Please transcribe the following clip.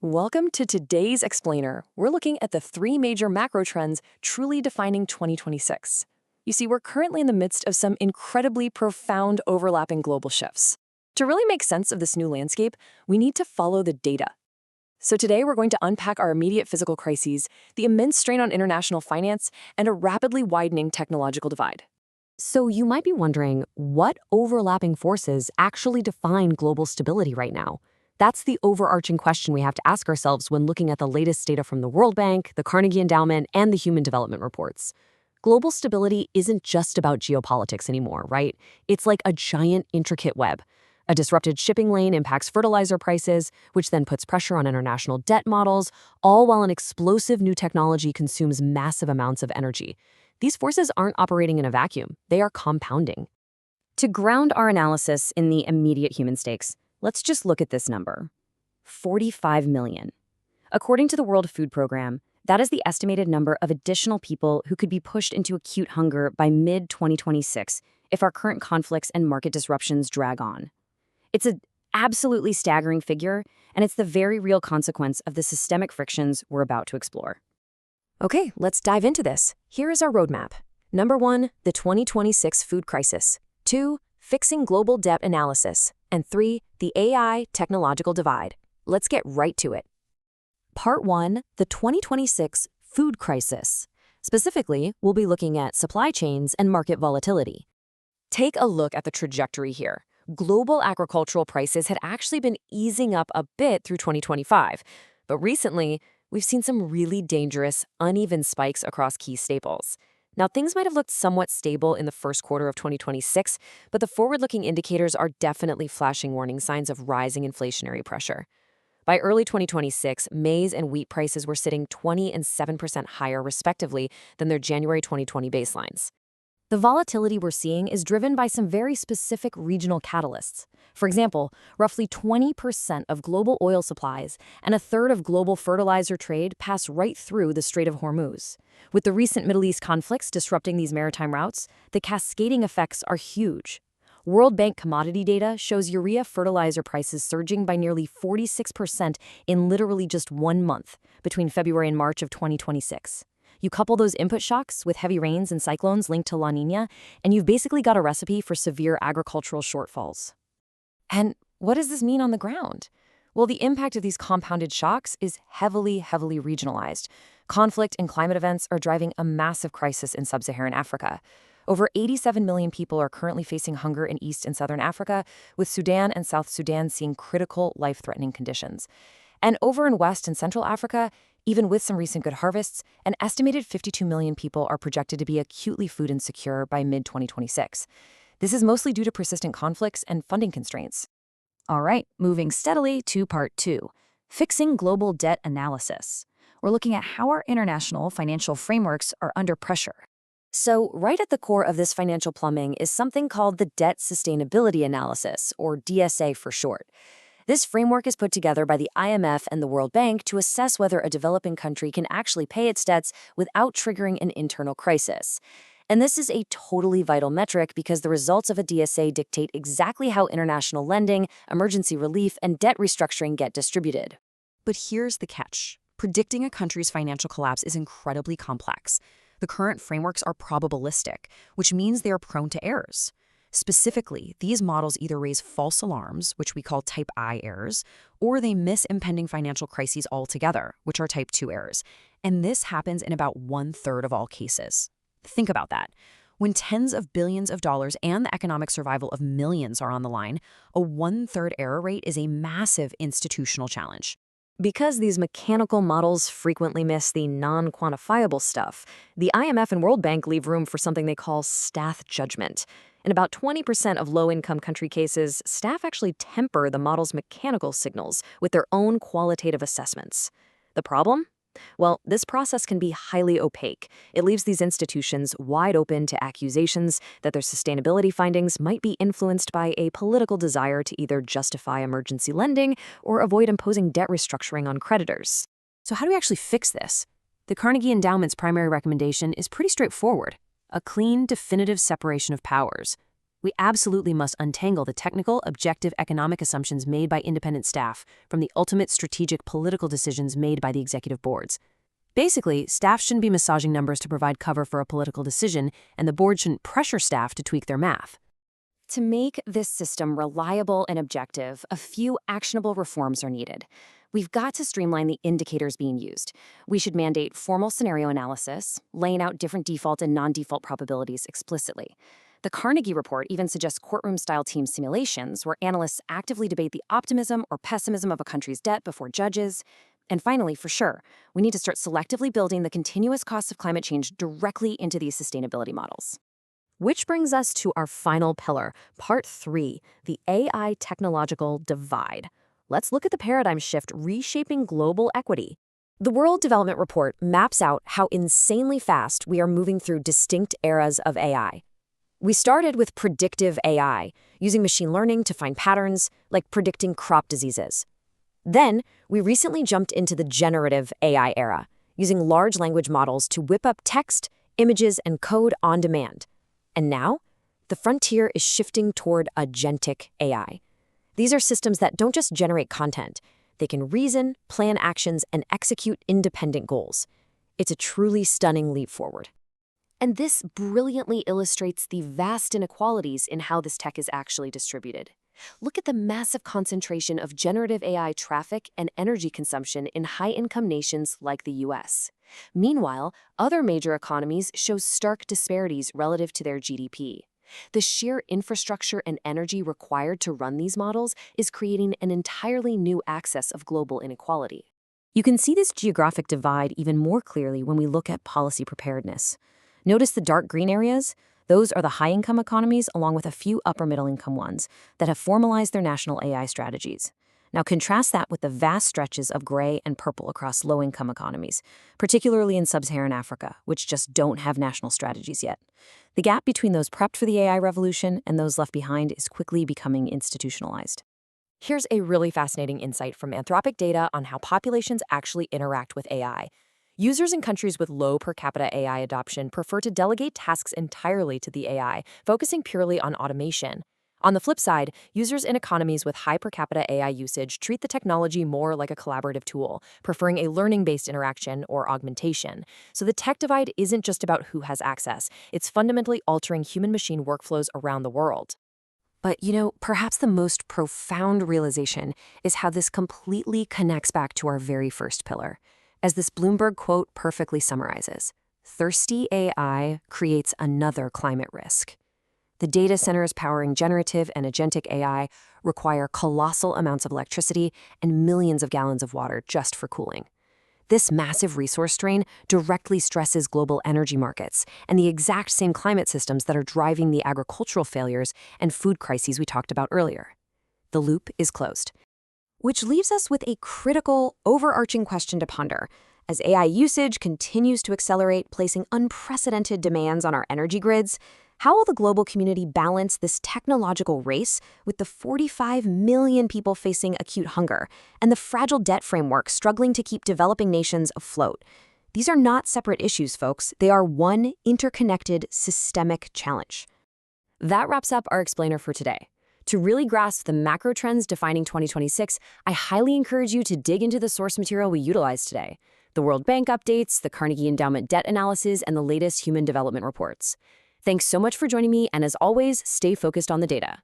Welcome to today's Explainer. We're looking at the three major macro trends truly defining 2026. You see, we're currently in the midst of some incredibly profound overlapping global shifts. To really make sense of this new landscape, we need to follow the data. So today we're going to unpack our immediate physical crises, the immense strain on international finance, and a rapidly widening technological divide. So you might be wondering, what overlapping forces actually define global stability right now? That's the overarching question we have to ask ourselves when looking at the latest data from the World Bank, the Carnegie Endowment, and the Human Development Reports. Global stability isn't just about geopolitics anymore, right? It's like a giant, intricate web. A disrupted shipping lane impacts fertilizer prices, which then puts pressure on international debt models, all while an explosive new technology consumes massive amounts of energy. These forces aren't operating in a vacuum. They are compounding. To ground our analysis in the immediate human stakes, let's just look at this number: 45 million. According to the World Food Program, that is the estimated number of additional people who could be pushed into acute hunger by mid-2026 if our current conflicts and market disruptions drag on. It's an absolutely staggering figure, and it's the very real consequence of the systemic frictions we're about to explore. Okay, let's dive into this. Here is our roadmap. Number 1, the 2026 food crisis. 2, fixing global debt analysis. And 3, the AI technological divide. Let's get right to it. Part 1, the 2026 food crisis. Specifically, we'll be looking at supply chains and market volatility. Take a look at the trajectory here. Global agricultural prices had actually been easing up a bit through 2025, but recently, we've seen some really dangerous, uneven spikes across key staples. Now, things might have looked somewhat stable in the first quarter of 2026, but the forward-looking indicators are definitely flashing warning signs of rising inflationary pressure. By early 2026, maize and wheat prices were sitting 20% and 7% higher, respectively, than their January 2020 baselines. The volatility we're seeing is driven by some very specific regional catalysts. For example, roughly 20% of global oil supplies and a third of global fertilizer trade pass right through the Strait of Hormuz. With the recent Middle East conflicts disrupting these maritime routes, the cascading effects are huge. World Bank commodity data shows urea fertilizer prices surging by nearly 46% in literally just 1 month, between February and March of 2026. You couple those input shocks with heavy rains and cyclones linked to La Niña, and you've basically got a recipe for severe agricultural shortfalls. And what does this mean on the ground? Well, the impact of these compounded shocks is heavily regionalized. Conflict and climate events are driving a massive crisis in sub-Saharan Africa. Over 87 million people are currently facing hunger in East and Southern Africa, with Sudan and South Sudan seeing critical, life-threatening conditions. And over in West and Central Africa, even with some recent good harvests, an estimated 52 million people are projected to be acutely food insecure by mid-2026. This is mostly due to persistent conflicts and funding constraints. All right, moving steadily to part 2, fixing global debt analysis. We're looking at how our international financial frameworks are under pressure. So, right at the core of this financial plumbing is something called the Debt Sustainability Analysis, or DSA for short. This framework is put together by the IMF and the World Bank to assess whether a developing country can actually pay its debts without triggering an internal crisis. And this is a totally vital metric because the results of a DSA dictate exactly how international lending, emergency relief, and debt restructuring get distributed. But here's the catch. Predicting a country's financial collapse is incredibly complex. The current frameworks are probabilistic, which means they are prone to errors. Specifically, these models either raise false alarms, which we call type I errors, or they miss impending financial crises altogether, which are type 2 errors. And this happens in about 1/3 of all cases. Think about that. When tens of billions of dollars and the economic survival of millions are on the line, a 1/3 error rate is a massive institutional challenge. Because these mechanical models frequently miss the non-quantifiable stuff, the IMF and World Bank leave room for something they call staff judgment. In about 20% of low-income country cases, staff actually temper the model's mechanical signals with their own qualitative assessments. The problem? Well, this process can be highly opaque. It leaves these institutions wide open to accusations that their sustainability findings might be influenced by a political desire to either justify emergency lending or avoid imposing debt restructuring on creditors. So how do we actually fix this? The Carnegie Endowment's primary recommendation is pretty straightforward: a clean, definitive separation of powers. We absolutely must untangle the technical, objective economic assumptions made by independent staff from the ultimate strategic political decisions made by the executive boards. Basically, staff shouldn't be massaging numbers to provide cover for a political decision, and the board shouldn't pressure staff to tweak their math. To make this system reliable and objective, a few actionable reforms are needed. We've got to streamline the indicators being used. We should mandate formal scenario analysis, laying out different default and non-default probabilities explicitly. The Carnegie report even suggests courtroom-style team simulations where analysts actively debate the optimism or pessimism of a country's debt before judges. And finally, for sure, we need to start selectively building the continuous costs of climate change directly into these sustainability models. Which brings us to our final pillar, part 3, the AI technological divide. Let's look at the paradigm shift reshaping global equity. The World Development Report maps out how insanely fast we are moving through distinct eras of AI. We started with predictive AI, using machine learning to find patterns, like predicting crop diseases. Then, we recently jumped into the generative AI era, using large language models to whip up text, images, and code on demand. And now, the frontier is shifting toward agentic AI. These are systems that don't just generate content. They can reason, plan actions, and execute independent goals. It's a truly stunning leap forward. And this brilliantly illustrates the vast inequalities in how this tech is actually distributed. Look at the massive concentration of generative AI traffic and energy consumption in high-income nations like the US. Meanwhile, other major economies show stark disparities relative to their GDP. The sheer infrastructure and energy required to run these models is creating an entirely new axis of global inequality. You can see this geographic divide even more clearly when we look at policy preparedness. Notice the dark green areas? Those are the high-income economies, along with a few upper-middle-income ones, that have formalized their national AI strategies. Now contrast that with the vast stretches of gray and purple across low-income economies, particularly in sub-Saharan Africa, which just don't have national strategies yet. The gap between those prepped for the AI revolution and those left behind is quickly becoming institutionalized. Here's a really fascinating insight from Anthropic data on how populations actually interact with AI. Users in countries with low per capita AI adoption prefer to delegate tasks entirely to the AI, focusing purely on automation. On the flip side, users in economies with high per capita AI usage treat the technology more like a collaborative tool, preferring a learning-based interaction or augmentation. So the tech divide isn't just about who has access. It's fundamentally altering human-machine workflows around the world. But, perhaps the most profound realization is how this completely connects back to our very first pillar. As this Bloomberg quote perfectly summarizes, thirsty AI creates another climate risk. The data centers powering generative and agentic AI require colossal amounts of electricity and millions of gallons of water just for cooling. This massive resource strain directly stresses global energy markets and the exact same climate systems that are driving the agricultural failures and food crises we talked about earlier. The loop is closed. Which leaves us with a critical, overarching question to ponder. As AI usage continues to accelerate, placing unprecedented demands on our energy grids, how will the global community balance this technological race with the 45 million people facing acute hunger and the fragile debt framework struggling to keep developing nations afloat? These are not separate issues, folks. They are one interconnected, systemic challenge. That wraps up our explainer for today. To really grasp the macro trends defining 2026, I highly encourage you to dig into the source material we utilized today: the World Bank updates, the Carnegie Endowment debt analysis, and the latest human development reports. Thanks so much for joining me, and as always, stay focused on the data.